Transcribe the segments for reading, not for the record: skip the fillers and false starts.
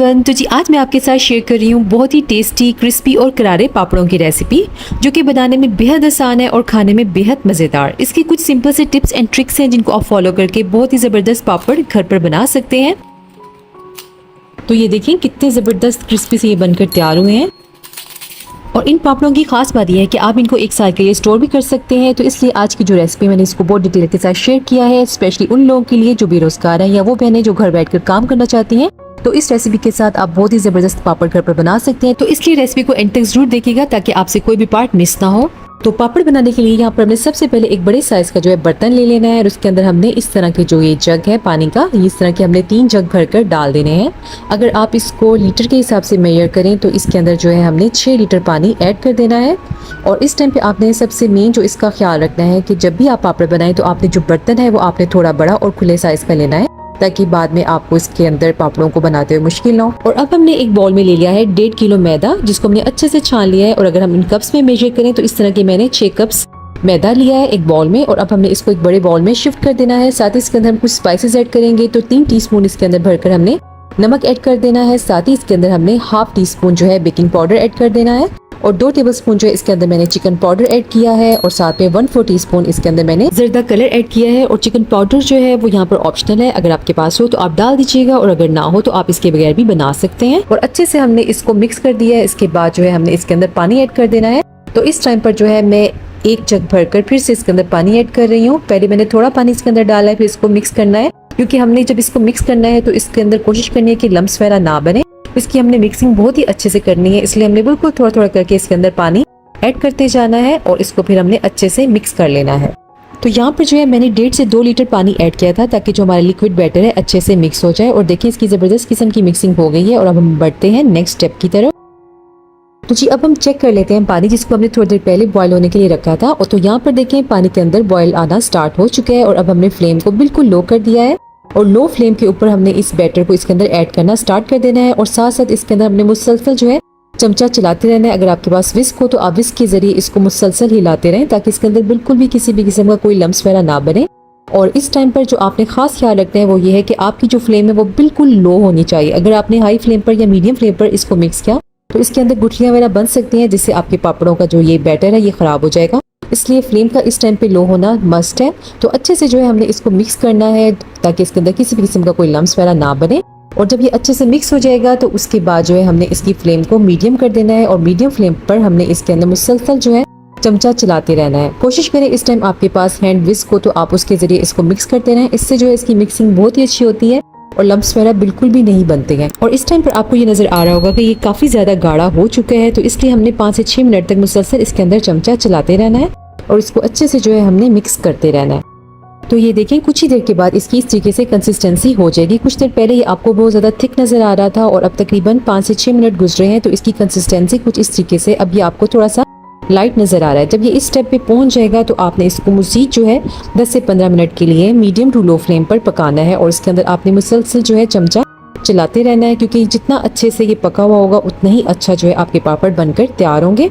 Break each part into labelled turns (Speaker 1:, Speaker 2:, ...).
Speaker 1: Everyone, तो जी आज मैं आपके साथ शेयर कर रही हूँ बहुत ही टेस्टी, क्रिस्पी और करारे पापड़ों की रेसिपी, जो कि बनाने में बेहद आसान है और खाने में बेहद मज़ेदार। इसकी कुछ सिंपल से टिप्स एंड ट्रिक्स हैं जिनको आप फॉलो करके बहुत ही ज़बरदस्त पापड़ घर पर बना सकते हैं। तो ये देखें कितने ज़बरदस्त क्रिस्पी से ये बनकर तैयार हुए हैं। और इन पापड़ों की खास बात यह है कि आप इनको एक साल के लिए स्टोर भी कर सकते हैं। तो इसलिए आज की जो रेसिपी मैंने इसको बहुत डिटेल के साथ शेयर किया है, स्पेशली उन लोगों के लिए जो बेरोजगार हैं या वो बहनें जो घर बैठकर काम करना चाहती हैं। तो इस रेसिपी के साथ आप बहुत ही ज़बरदस्त पापड़ घर पर बना सकते हैं। तो इसलिए रेसिपी को एंड तक जरूर देखिएगा ताकि आपसे कोई भी पार्ट मिस ना हो। तो पापड़ बनाने के लिए यहाँ पर हमने सबसे पहले एक बड़े साइज का जो है बर्तन ले लेना है और उसके अंदर हमने इस तरह के जो ये जग है पानी का, इस तरह के हमने 3 जग भरकर डाल देने हैं। अगर आप इसको लीटर के हिसाब से मेजर करें तो इसके अंदर जो है हमने 6 लीटर पानी ऐड कर देना है। और इस टाइम पे आपने सबसे मेन जो इसका ख्याल रखना है कि जब भी आप पापड़ बनाएं तो आपने जो बर्तन है वो आपने थोड़ा बड़ा और खुले साइज का लेना है, ताकि बाद में आपको इसके अंदर पापड़ों को बनाते हुए मुश्किल ना हो। और अब हमने एक बाउल में ले लिया है 1.5 किलो मैदा, जिसको हमने अच्छे से छान लिया है। और अगर हम इन कप्स में मेजर करें तो इस तरह के मैंने 6 कप्स मैदा लिया है एक बाउल में। और अब हमने इसको एक बड़े बाउल में शिफ्ट कर देना है। साथ ही इसके अंदर हम कुछ स्पाइसेस ऐड करेंगे। तो 3 टीस्पून इसके अंदर भरकर हमने नमक ऐड कर देना है। साथ ही इसके अंदर हमने हाफ टी स्पून जो है बेकिंग पाउडर ऐड कर देना है। और 2 टेबलस्पून जो है इसके अंदर मैंने चिकन पाउडर ऐड किया है। और साथ में 1/4 टीस्पून इसके अंदर मैंने जर्दा कलर ऐड किया है। और चिकन पाउडर जो है वो यहाँ पर ऑप्शनल है, अगर आपके पास हो तो आप डाल दीजिएगा और अगर ना हो तो आप इसके बगैर भी बना सकते हैं। और अच्छे से हमने इसको मिक्स कर दिया है। इसके बाद जो है हमने इसके अंदर पानी ऐड कर देना है। तो इस टाइम पर जो है मैं 1 जग भरकर फिर से इसके अंदर पानी ऐड कर रही हूँ। पहले मैंने थोड़ा पानी इसके अंदर डाला है, फिर इसको मिक्स करना है, क्योंकि हमने जब इसको मिक्स करना है तो इसके अंदर कोशिश करनी है कि लम्स वगैरह ना बने। इसकी हमने मिक्सिंग बहुत ही अच्छे से करनी है, इसलिए हमने बिल्कुल थोड़ा थोड़ा करके इसके अंदर पानी ऐड करते जाना है और इसको फिर हमने अच्छे से मिक्स कर लेना है। तो यहाँ पर जो है मैंने 1.5 से 2 लीटर पानी ऐड किया था, ताकि जो हमारा लिक्विड बैटर है अच्छे से मिक्स हो जाए। और देखिए इसकी ज़बरदस्त किस्म की मिक्सिंग हो गई है। और अब हम बढ़ते हैं नेक्स्ट स्टेप की तरफ। तो जी अब हम चेक कर लेते हैं पानी, जिसको हमने थोड़ी देर पहले बॉयल होने के लिए रखा था। और तो यहाँ पर देखें पानी के अंदर बॉयल आना स्टार्ट हो चुका है। और अब हमने फ्लेम को बिल्कुल लो कर दिया है और लो फ्लेम के ऊपर हमने इस बैटर को इसके अंदर ऐड करना स्टार्ट कर देना है। और साथ साथ इसके अंदर हमने मुसलसल जो है चमचा चलाते रहना है। अगर आपके पास विस्क हो तो आप विस्क के जरिए इसको मुसलसल हिलाते रहें, ताकि इसके अंदर बिल्कुल भी किसी भी किस्म का कोई लम्स वगैरह ना बने। और इस टाइम पर जो आपने खास ख्याल रखना है वो ये है कि आपकी जो फ्लेम है वो बिल्कुल लो होनी चाहिए। अगर आपने हाई फ्लेम पर या मीडियम फ्लेम पर इसको मिक्स किया तो इसके अंदर गुठलियाँ वगैरह बन सकती हैं, जिससे आपके पापड़ों का जो ये बैटर है ये खराब हो जाएगा। इसलिए फ्लेम का इस टाइम पे लो होना मस्ट है। तो अच्छे से जो है हमने इसको मिक्स करना है, ताकि इसके अंदर किसी भी किस्म का कोई लम्स वगैरह ना बने। और जब ये अच्छे से मिक्स हो जाएगा तो उसके बाद जो है हमने इसकी फ्लेम को मीडियम कर देना है। और मीडियम फ्लेम पर हमने इसके अंदर मुसलसल जो है चमचा चलाते रहना है। कोशिश करें इस टाइम आपके पास हैंड विस्क हो तो आप उसके जरिए इसको मिक्स करते रहें। इससे जो है इसकी मिक्सिंग बहुत ही अच्छी होती है और लम्स वगैरह बिल्कुल भी नहीं बनते हैं। और इस टाइम पर आपको ये नजर आ रहा होगा कि ये काफी ज्यादा गाढ़ा हो चुका है। तो इसलिए हमने 5 से 6 मिनट तक मुसलसल इसके अंदर चमचा चलाते रहना है और इसको अच्छे से जो है हमने मिक्स करते रहना है। तो ये देखें कुछ ही देर के बाद इसकी इस तरीके से कंसिस्टेंसी हो जाएगी। कुछ देर पहले ये आपको बहुत ज़्यादा थिक नज़र आ रहा था और अब तकरीबन 5 से 6 मिनट गुजरे हैं। तो इसकी कंसिस्टेंसी कुछ इस तरीके से अब ये आपको थोड़ा सा लाइट नज़र आ रहा है। जब ये इस स्टेप पे पहुंच जाएगा तो आपने इसको मज़ीद जो है 10 से 15 मिनट के लिए मीडियम टू लो फ्लेम पर पकाना है। और इसके अंदर आपने मुसलसल जो है चमचा चलाते रहना है, क्योंकि जितना अच्छे से ये पका हुआ होगा उतना ही अच्छा जो है आपके पापड़ बनकर तैयार होंगे।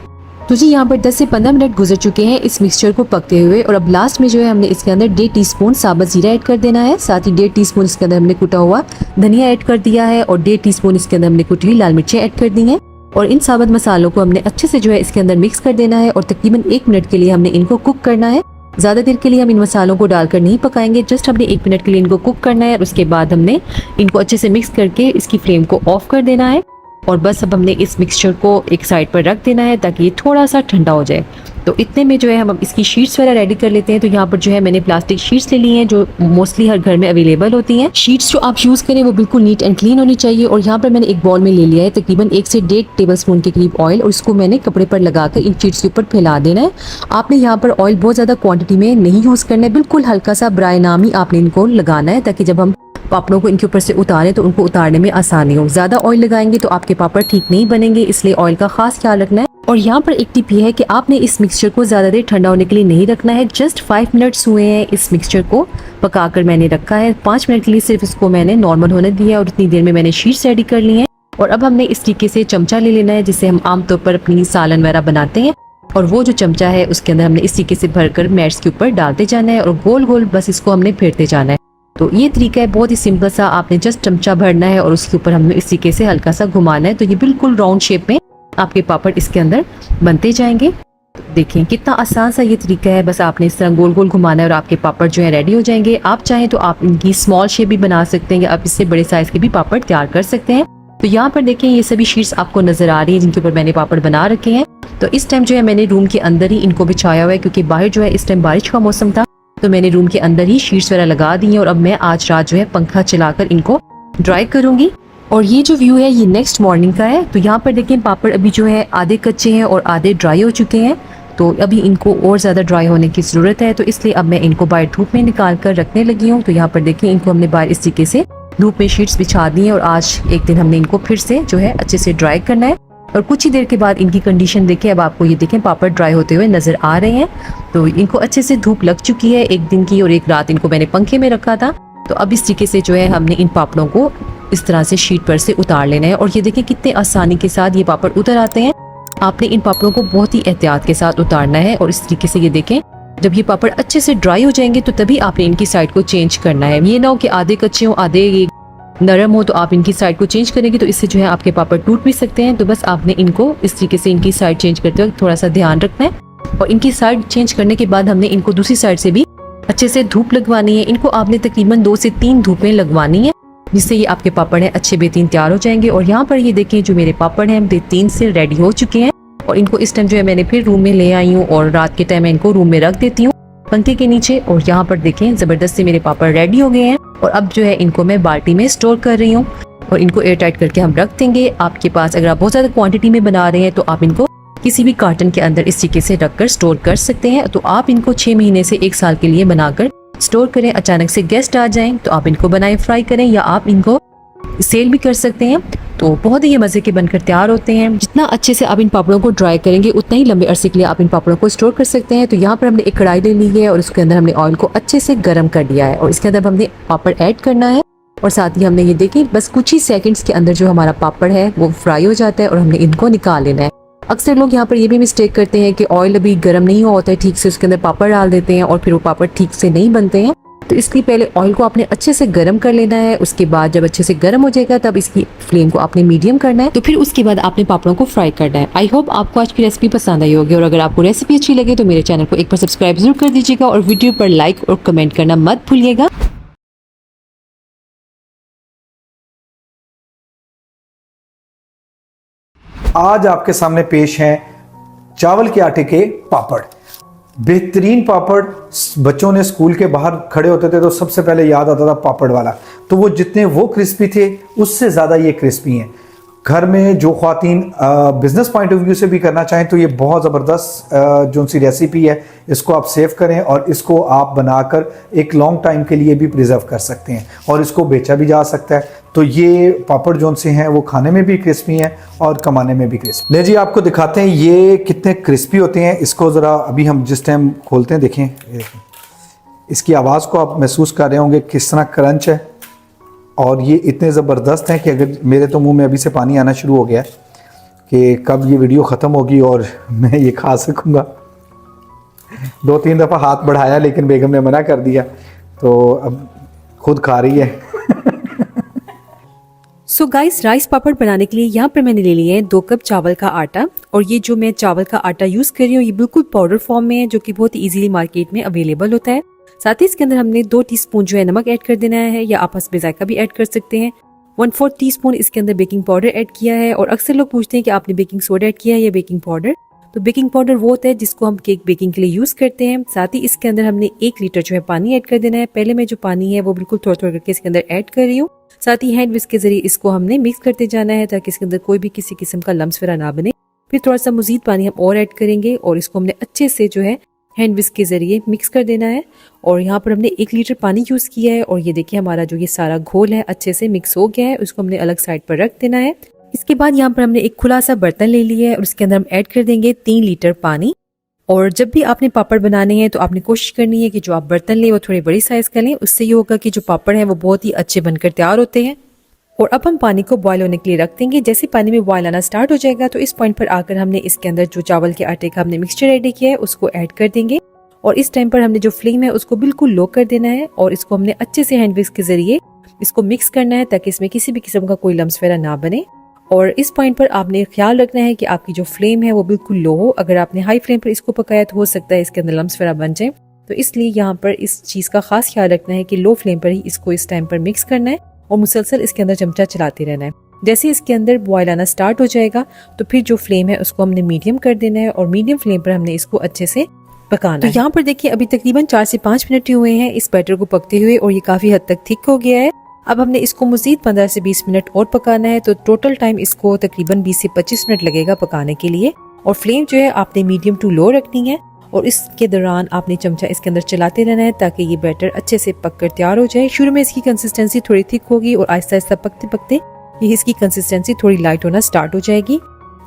Speaker 1: तो जी यहाँ पर 10 से 15 मिनट गुजर चुके हैं इस मिक्सचर को पकते हुए। और अब लास्ट में जो है हमने इसके अंदर 1.5 टीस्पून साबुत जीरा ऐड कर देना है। साथ ही 1.5 टीस्पून इसके अंदर हमने कुटा हुआ धनिया ऐड कर दिया है और 1.5 टीस्पून इसके अंदर हमने कुटी हुई लाल मिर्चें ऐड कर दी हैं। और इन साबुत मसालों को हमने अच्छे से जो है इसके अंदर मिक्स कर देना है और तकरीबन 1 मिनट के लिए हमने इनको कुक करना है। ज़्यादा देर के लिए हम इन मसालों को डालकर नहीं पकाएंगे, जस्ट हमने 1 मिनट के लिए इनको कुक करना है। और उसके बाद हमने इनको अच्छे से मिक्स करके इसकी फ्लेम को ऑफ कर देना है। और बस अब हमने इस मिक्सचर को एक साइड पर रख देना है ताकि ये थोड़ा सा ठंडा हो जाए। तो इतने में जो है हम इसकी शीट्स वगैरह रेडी कर लेते हैं। तो यहाँ पर जो है मैंने प्लास्टिक शीट्स ले ली हैं, जो मोस्टली हर घर में अवेलेबल होती हैं। शीट्स जो आप यूज़ करें वो बिल्कुल नीट एंड क्लीन होनी चाहिए। और यहाँ पर मैंने एक बाउल में ले लिया है तकरीबन 1 से 1.5 टेबलस्पून के करीब ऑयल, और इसको मैंने कपड़े पर लगाकर इन शीट्स के ऊपर फैला देना है। आपने यहाँ पर ऑयल बहुत ज़्यादा क्वान्टिटी में नहीं यूज़ करना है, बिल्कुल हल्का सा ब्राय नाम ही आपने इनको लगाना है, ताकि जब हम पापड़ों को इनके ऊपर से उतारें तो उनको उतारने में आसानी हो। ज़्यादा ऑयल लगाएंगे तो आपके पापड़ ठीक नहीं बनेंगे, इसलिए ऑयल का खास ख्याल रखना है। और यहाँ पर एक टिप ये है कि आपने इस मिक्सचर को ज़्यादा देर ठंडा होने के लिए नहीं रखना है। जस्ट 5 मिनट्स हुए हैं इस मिक्सचर को पकाकर मैंने रखा है। 5 मिनट के लिए सिर्फ इसको मैंने नॉर्मल होने दिया और इतनी देर में मैंने शीट्स रेडी कर ली हैं। और अब हमने इस तरीके से चमचा ले लेना है, जिससे हम आमतौर पर अपनी सालन वगैरह बनाते हैं। और वो जो चमचा है उसके अंदर हमने इस तरीके से भरकर मैट्स के ऊपर डालते जाना है और गोल गोल बस इसको हमने फेरते जाना है। तो ये तरीका है बहुत ही सिंपल सा, आपने जस्ट चमचा भरना है और उसके ऊपर हमने इस तरीके से हल्का सा घुमाना है, तो ये बिल्कुल राउंड शेप में आपके पापड़ इसके अंदर बनते जाएंगे। देखिए कितना आसान सा ये तरीका है, बस आपने इस तरह गोल गोल घुमाना है और आपके पापड़ जो है रेडी हो जाएंगे। आप चाहें तो आप इनकी स्मॉल शेप भी बना सकते हैं या आप इससे बड़े साइज के भी पापड़ तैयार कर सकते हैं। तो यहाँ पर देखें ये सभी शीट्स आपको नजर आ रही है जिनके ऊपर मैंने पापड़ बना रखे हैं। तो इस टाइम जो है मैंने रूम के अंदर ही इनको बिछाया हुआ है, क्योंकि बाहर जो है इस टाइम बारिश का मौसम था, तो मैंने रूम के अंदर ही शीट्स वगैरह लगा दी हैं और अब मैं आज रात जो है पंखा चलाकर इनको ड्राई करूंगी। और ये जो व्यू है ये नेक्स्ट मॉर्निंग का है। तो यहाँ पर देखें पापड़ अभी जो है आधे कच्चे हैं और आधे ड्राई हो चुके हैं, तो अभी इनको और ज़्यादा ड्राई होने की ज़रूरत है, तो इसलिए अब मैं इनको बाहर धूप में निकाल कर रखने लगी हूँ। तो यहाँ पर देखें इनको हमने बाहर इस तरीके से धूप में शीट्स बिछा दी हैं और आज एक दिन हमने इनको फिर से जो है अच्छे से ड्राई करना है। और कुछ ही देर के बाद इनकी कंडीशन देखें, अब आपको ये देखें पापड़ ड्राई होते हुए नज़र आ रहे हैं। तो इनको अच्छे से धूप लग चुकी है, एक दिन की, और एक रात इनको मैंने पंखे में रखा था। तो अब इस तरीके से जो है हमने इन पापड़ों को इस तरह से शीट पर से उतार लेना है। और ये देखें कितने आसानी के साथ ये पापड़ उतर आते हैं। आपने इन पापड़ों को बहुत ही एहतियात के साथ उतारना है और इस तरीके से ये देखें जब ये पापड़ अच्छे से ड्राई हो जाएंगे तो तभी आपने इनकी साइड को चेंज करना है। ये ना हो कि आधे कच्चे हो आधे नरम हो, तो आप इनकी साइड को चेंज करेंगे तो इससे जो है आपके पापड़ टूट भी सकते हैं। तो बस आपने इनको इस तरीके से इनकी साइड चेंज करते वक्त थोड़ा सा ध्यान रखना है। और इनकी साइड चेंज करने के बाद हमने इनको दूसरी साइड से भी अच्छे से धूप लगवानी है। इनको आपने तकरीबन 2 से 3 धूपें लगवानी है, जिससे ये आपके पापड़ हैं अच्छे बेहतरीन तैयार हो जाएंगे। और यहाँ पर ये देखें जो मेरे पापड़ हैं बेहतरीन से रेडी हो चुके हैं। और इनको इस टाइम जो है मैंने फिर रूम में ले आई हूँ और रात के टाइम मैं इनको रूम में रख देती हूँ पंखे के नीचे। और यहाँ पर देखें ज़बरदस्त से मेरे पापड़ रेडी हो गए हैं और अब जो है इनको मैं बाल्टी में स्टोर कर रही हूँ और इनको एयर टाइट करके हम रख देंगे। आपके पास अगर आप बहुत ज़्यादा क्वांटिटी में बना रहे हैं तो आप इनको किसी भी कार्टन के अंदर इस तरीके से रख कर स्टोर कर सकते हैं। तो आप इनको 6 महीने से 1 साल के लिए बनाकर स्टोर करें। अचानक से गेस्ट आ जाएं तो आप इनको बनाएं, फ्राई करें, या आप इनको सेल भी कर सकते हैं। तो बहुत ही ये मज़े के बनकर तैयार होते हैं। जितना अच्छे से आप इन पापड़ों को ड्राई करेंगे उतना ही लंबे अरसे के लिए आप इन पापड़ों को स्टोर कर सकते हैं। तो यहाँ पर हमने एक कढ़ाई ले ली है और उसके अंदर हमने ऑयल को अच्छे से गर्म कर दिया है और इसके अंदर हमने पापड़ ऐड करना है। और साथ ही हमने ये देखिए बस कुछ ही सेकंड्स के अंदर जो हमारा पापड़ है वो फ्राई हो जाता है और हमने इनको निकाल लेना है। अक्सर लोग यहाँ पर ये भी मिस्टेक करते हैं कि ऑयल अभी गर्म नहीं हुआ होता है ठीक से, उसके अंदर पापड़ डाल देते हैं और फिर वो पापड़ ठीक से नहीं बनते हैं। तो इसलिए पहले ऑयल को आपने अच्छे से गर्म कर लेना है। उसके बाद जब अच्छे से गर्म हो जाएगा तब इसकी फ्लेम को आपने मीडियम करना है। तो फिर उसके बाद आपने पापड़ों को फ्राई करना है। आई होप आपको आज की रेसिपी पसंद आई होगी और अगर आपको रेसिपी अच्छी लगे तो मेरे चैनल को एक बार सब्सक्राइब जरूर कर दीजिएगा और वीडियो पर लाइक और कमेंट करना मत भूलिएगा।
Speaker 2: आज आपके सामने पेश हैं चावल के आटे के पापड़। बेहतरीन पापड़। बच्चों ने स्कूल के बाहर खड़े होते थे तो सबसे पहले याद आता था पापड़ वाला, तो वो जितने वो क्रिस्पी थे उससे ज़्यादा ये क्रिस्पी हैं। घर में जो ख्वातीन बिजनेस पॉइंट ऑफ व्यू से भी करना चाहें तो ये बहुत ज़बरदस्त जो सी रेसिपी है इसको आप सेव करें और इसको आप बनाकर एक लॉन्ग टाइम के लिए भी प्रिजर्व कर सकते हैं और इसको बेचा भी जा सकता है। तो ये पापड़ जो से हैं वो खाने में भी क्रिस्पी हैं और कमाने में भी क्रिस्पी। ले जी आपको दिखाते हैं ये कितने क्रिस्पी होते हैं। इसको ज़रा अभी हम जिस टाइम खोलते हैं देखें, इसकी आवाज़ को आप महसूस कर रहे होंगे किस तरह क्रंच है। और ये इतने ज़बरदस्त हैं कि अगर मेरे तो मुंह में अभी से पानी आना शुरू हो गया कि कब ये वीडियो ख़त्म होगी और मैं ये खा सकूँगा। 2-3 दफ़ा हाथ बढ़ाया लेकिन बेगम ने मना कर दिया, तो अब खुद खा रही है।
Speaker 1: सो गाइस राइस पापड़ बनाने के लिए यहाँ पर मैंने ले लिया है 2 कप चावल का आटा। और ये जो मैं चावल का आटा यूज़ कर रही हूँ ये बिल्कुल पाउडर फॉर्म में है, जो कि बहुत इजीली मार्केट में अवेलेबल होता है। साथ ही इसके अंदर हमने 2 टीस्पून जो है नमक ऐड कर देना है, या आप हस्बे जायका भी ऐड कर सकते हैं। 1/4 टीस्पून इसके अंदर बेकिंग पाउडर ऐड किया है। और अक्सर लोग पूछते हैं कि आपने बेकिंग सोडा ऐड किया है या बेकिंग पाउडर। तो बेकिंग पाउडर वो होता है जिसको हम केक बेकिंग के लिए यूज करते हैं। साथ ही इसके अंदर हमने 1 लीटर जो है पानी ऐड कर देना है। पहले मैं जो पानी है वो बिल्कुल थोड़ा थोड़ा करके इसके अंदर ऐड कर रही हूँ। साथ ही हैंड विस्क के जरिए इसको हमने मिक्स करते जाना है ताकि इसके अंदर कोई भी किसी किस्म का लम्स वगैरह ना बने। फिर थोड़ा सा मजीद पानी हम और ऐड करेंगे और इसको हमने अच्छे से जो है हैंड विस्क के जरिए मिक्स कर देना है। और यहाँ पर हमने 1 लीटर पानी यूज किया है और ये देखिए हमारा जो ये सारा घोल है अच्छे से मिक्स हो गया है। उसको हमने अलग साइड पर रख देना है। इसके बाद यहाँ पर हमने एक खुला सा बर्तन ले लिया है और उसके अंदर हम ऐड कर देंगे 3 लीटर पानी। और जब भी आपने पापड़ बनाने हैं तो आपने कोशिश करनी है कि जो आप बर्तन लें वो थोड़े बड़ी साइज का लें। उससे ये होगा कि जो पापड़ हैं वो बहुत ही अच्छे बनकर तैयार होते हैं। और अब हम पानी को बॉयल होने के लिए रख देंगे। जैसे पानी में बॉयल आना स्टार्ट हो जाएगा तो इस पॉइंट पर आकर हमने इसके अंदर जो चावल के आटे का हमने मिक्सचर रेडी किया है उसको ऐड कर देंगे। और इस टाइम पर हमने जो फ्लेम है उसको बिल्कुल लो कर देना है और इसको हमने अच्छे से हैंड विस्क के जरिए इसको मिक्स करना है ताकि इसमें किसी भी किस्म का कोई लम्स वगैरह ना बने। और इस पॉइंट पर आपने ख्याल रखना है कि आपकी जो फ्लेम है वो बिल्कुल लो हो। अगर आपने हाई फ्लेम पर इसको पकाया तो हो सकता है इसके अंदर लम्स वगैरह बन जाए, तो इसलिए यहाँ पर इस चीज़ का खास ख्याल रखना है कि लो फ्लेम पर ही इसको इस टाइम पर मिक्स करना है और मुसलसल इसके अंदर चमचा चलाते रहना है। जैसे इसके अंदर बॉयल आना स्टार्ट हो जाएगा तो फिर जो फ्लेम है उसको हमने मीडियम कर देना है और मीडियम फ्लेम पर हमने इसको अच्छे से पकाना है। तो यहाँ पर देखिए अभी तकरीबन 4 से 5 मिनट हुए हैं इस बैटर को पकते हुए और ये काफी हद तक थिक हो गया है। अब हमने इसको मजीद 15 से 20 मिनट और पकाना है, तो टोटल टाइम इसको तकरीबन 20 से 25 मिनट लगेगा पकाने के लिए। और फ्लेम जो है आपने मीडियम टू लो रखनी है और इसके दौरान आपने चमचा इसके अंदर चलाते रहना है ताकि ये बैटर अच्छे से पककर तैयार हो जाए। शुरू में इसकी कंसिस्टेंसी थोड़ी थिक होगी और आहिस्ता आहिस्ता पकते पकते ये इसकी कंसिस्टेंसी थोड़ी लाइट होना स्टार्ट हो जाएगी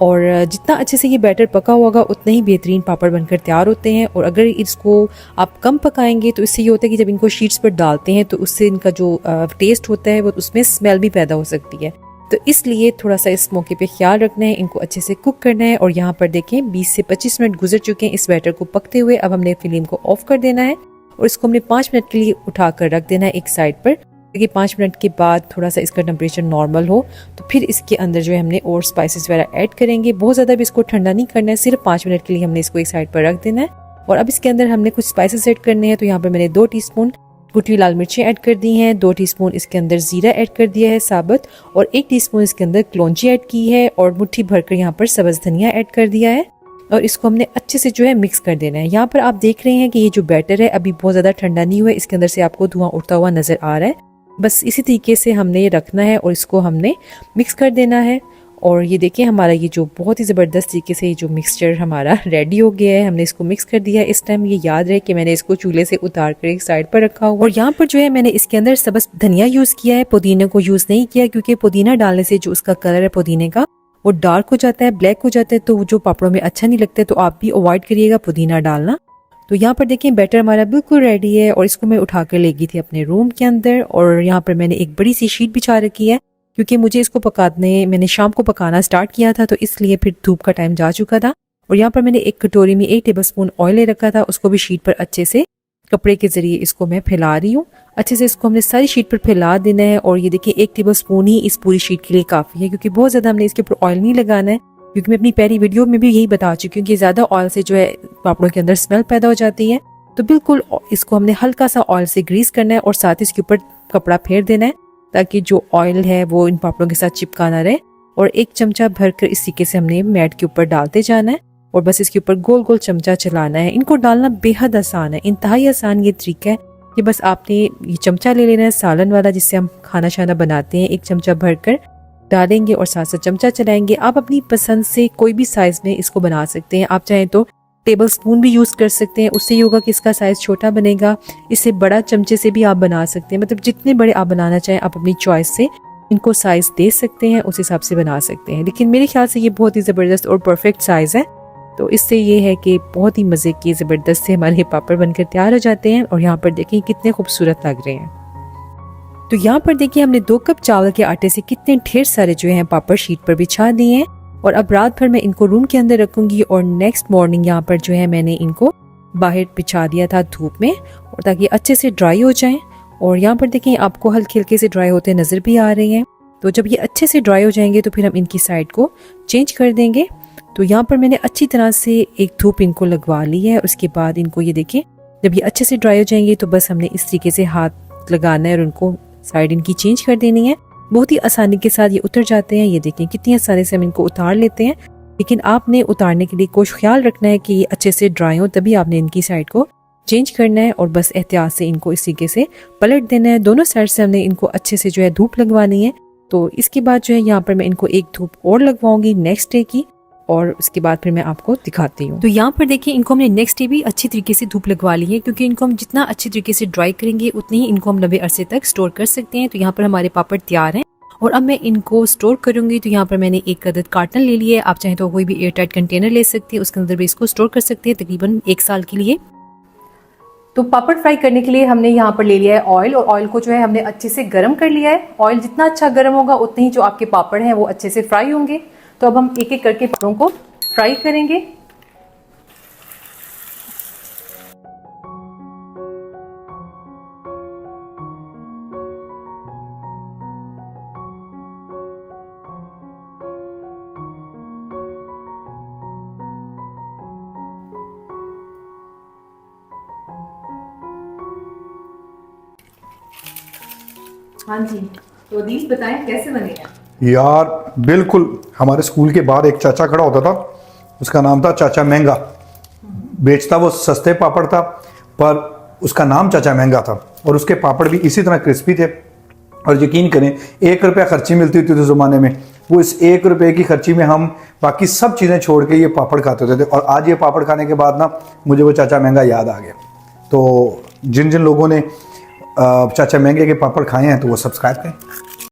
Speaker 1: और जितना अच्छे से ये बैटर पका होगा उतने ही बेहतरीन पापड़ बनकर तैयार होते हैं। और अगर इसको आप कम पकाएंगे तो इससे ये होता है कि जब इनको शीट्स पर डालते हैं तो उससे इनका जो टेस्ट होता है वो उसमें स्मेल भी पैदा हो सकती है, तो इसलिए थोड़ा सा इस मौके पे ख्याल रखना है, इनको अच्छे से कुक करना है। और यहाँ पर देखें 20 से 25 मिनट गुजर चुके हैं इस बैटर को पकते हुए। अब हमने फ्लेम को ऑफ कर देना है और इसको हमने 5 मिनट के लिए उठा कर रख देना है एक साइड पर, क्योंकि 5 मिनट के बाद थोड़ा सा इसका टेम्परेचर नॉर्मल हो तो फिर इसके अंदर जो है हमने और स्पाइसेस वगैरह ऐड करेंगे। बहुत ज़्यादा भी इसको ठंडा नहीं करना है, सिर्फ 5 मिनट के लिए हमने इसको एक साइड पर रख देना है। और अब इसके अंदर हमने कुछ स्पाइसेस ऐड करने हैं, तो यहाँ पर मैंने 2 टीस्पून कुटी हुई लाल मिर्चें ऐड कर दी हैं, 2 टीस्पून इसके अंदर जीरा ऐड कर दिया है साबुत और 1 टीस्पून इसके अंदर कलौंजी ऐड की है और मुट्ठी भरकर यहाँ पर सब्ज़ धनिया ऐड कर दिया है और इसको हमने अच्छे से जो है मिक्स कर देना है। यहाँ पर आप देख रहे हैं कि ये जो बैटर है अभी बहुत ज़्यादा ठंडा नहीं हुआ है, इसके अंदर से आपको धुआं उड़ता हुआ नज़र आ रहा है। बस इसी तरीके से हमने ये रखना है और इसको हमने मिक्स कर देना है। और ये देखिए हमारा ये जो बहुत ही ज़बरदस्त तरीके से ये जो मिक्सचर हमारा रेडी हो गया है, हमने इसको मिक्स कर दिया है। इस टाइम ये याद रहे कि मैंने इसको चूल्हे से उतार कर एक साइड पर रखा हुआ और यहाँ पर जो है मैंने इसके अंदर सब्ज़ धनिया यूज़ किया है, पुदीने को यूज़ नहीं किया, क्योंकि पुदीना डालने से जो उसका कलर है पुदीने का वो डार्क हो जाता है, ब्लैक हो जाता है, तो जो पापड़ों में अच्छा नहीं लगता है, तो आप भी अवॉइड करिएगा पुदीना डालना। तो यहाँ पर देखिए बैटर हमारा बिल्कुल रेडी है और इसको मैं उठा कर ले गई थी अपने रूम के अंदर और यहाँ पर मैंने एक बड़ी सी शीट बिछा रखी है, क्योंकि मुझे इसको मैंने शाम को पकाना स्टार्ट किया था, तो इसलिए फिर धूप का टाइम जा चुका था। और यहाँ पर मैंने एक कटोरी में 1 टेबलस्पून ऑयल ले रखा था, उसको भी शीट पर अच्छे से कपड़े के जरिए इसको मैं फैला रही हूँ। अच्छे से इसको हमने सारी शीट पर फैला देना है और ये देखिए 1 टेबलस्पून ही इस पूरी शीट के लिए काफ़ी है, क्योंकि बहुत ज़्यादा हमने इसके ऊपर ऑयल नहीं लगाना है, क्योंकि मैं अपनी पहली वीडियो में भी यही बता चुकी हूँ कि ज़्यादा ऑयल से जो है पापड़ों के अंदर स्मेल पैदा हो जाती है। तो बिल्कुल इसको हमने हल्का सा ऑयल से ग्रीस करना है और साथ ही इसके ऊपर कपड़ा फेर देना है ताकि जो ऑयल है वो इन पापड़ों के साथ चिपका ना रहे। और 1 चमचा भरकर इस तरीके से हमने मैट के ऊपर डालते जाना है और बस इसके ऊपर गोल गोल चमचा चलाना है। इनको डालना बेहद आसान है, इंतहाई आसान ये तरीका है कि बस आपने ये चमचा ले लेना है सालन वाला जिससे हम खाना शाना बनाते हैं, 1 चमचा भरकर डालेंगे और साथ साथ चमचा चलाएंगे। आप अपनी पसंद से कोई भी साइज में इसको बना सकते हैं, आप चाहें तो टेबल स्पून भी यूज़ कर सकते हैं, उससे ये होगा कि इसका साइज़ छोटा बनेगा। इससे बड़ा चमचे से भी आप बना सकते हैं, मतलब जितने बड़े आप बनाना चाहें आप अपनी चॉइस से इनको साइज़ दे सकते हैं, उस हिसाब से बना सकते हैं। लेकिन मेरे ख्याल से ये बहुत ही ज़बरदस्त और परफेक्ट साइज़ है, तो इससे ये है कि बहुत ही मज़े के ज़बरदस्त से हमारे पापड़ बनकर तैयार हो जाते हैं। और यहाँ पर देखिए कितने खूबसूरत लग रहे हैं। तो यहाँ पर देखिए हमने 2 कप चावल के आटे से कितने ढेर सारे जो हैं पापड़ शीट पर बिछा दिए हैं और अब रात भर मैं इनको रूम के अंदर रखूंगी और नेक्स्ट मॉर्निंग यहाँ पर जो है मैंने इनको बाहर बिछा दिया था धूप में, और ताकि अच्छे से ड्राई हो जाएं। और यहाँ पर देखिए आपको हल्के हल्के से ड्राई होते नज़र भी आ रहे हैं। तो जब ये अच्छे से ड्राई हो जाएंगे तो फिर हम इनकी साइड को चेंज कर देंगे। तो यहाँ पर मैंने अच्छी तरह से एक धूप इनको लगवा ली है। उसके बाद इनको ये देखिए जब ये अच्छे से ड्राई हो जाएंगे तो बस हमने इस तरीके से हाथ लगाना है और उनको साइड इनकी चेंज कर देनी है। बहुत ही आसानी के साथ ये उतर जाते हैं। ये देखें कितनी आसानी से हम इनको उतार लेते हैं, लेकिन आपने उतारने के लिए कुछ ख्याल रखना है कि ये अच्छे से ड्राई हो, तभी आपने इनकी साइड को चेंज करना है और बस एहतियात से इनको इस तरीके से पलट देना है। दोनों साइड से हमने इनको अच्छे से जो है धूप लगवानी है। तो इसके बाद जो है यहाँ पर मैं इनको एक धूप और लगवाऊंगी नेक्स्ट डे की, और उसके बाद फिर मैं आपको दिखाती हूँ। तो यहाँ पर देखिए इनको हमने नेक्स्ट डे भी अच्छी तरीके से धूप लगवा ली है, क्योंकि इनको हम जितना अच्छी तरीके से ड्राई करेंगे उतनी ही इनको हम लंबे अरसे तक स्टोर कर सकते हैं। तो यहाँ पर हमारे पापड़ तैयार हैं और अब मैं इनको स्टोर करूंगी। तो यहाँ पर मैंने एक अदद कार्टन ले लिया है, आप चाहें तो कोई भी एयर टाइट कंटेनर ले सकते हैं, उसके अंदर भी इसको स्टोर कर सकते हैं तकरीबन 1 साल के लिए। तो पापड़ फ्राई करने के लिए हमने यहाँ पर ले लिया है ऑयल, और ऑयल को जो है हमने अच्छे से गर्म कर लिया है। ऑयल जितना अच्छा गर्म होगा उतने ही जो आपके पापड़ हैं वो अच्छे से फ्राई होंगे। तो अब हम एक एक करके पापड़ों को फ्राई करेंगे। हाँ जी, तो अदील बताएं कैसे बनेगा।
Speaker 2: यार बिल्कुल, हमारे स्कूल के बाहर एक चाचा खड़ा होता था, उसका नाम था चाचा महंगा। बेचता वो सस्ते पापड़ था, पर उसका नाम चाचा महंगा था, और उसके पापड़ भी इसी तरह क्रिस्पी थे। और यकीन करें, 1 रुपया खर्ची मिलती थी उस ज़माने में, वो इस 1 रुपये की खर्ची में हम बाकी सब चीज़ें छोड़ के ये पापड़ खाते होते थे। और आज ये पापड़ खाने के बाद ना मुझे वो चाचा महंगा याद आ गया। तो जिन जिन लोगों ने चाचा महंगे के पापड़ खाए हैं तो वो सब्सक्राइब करें।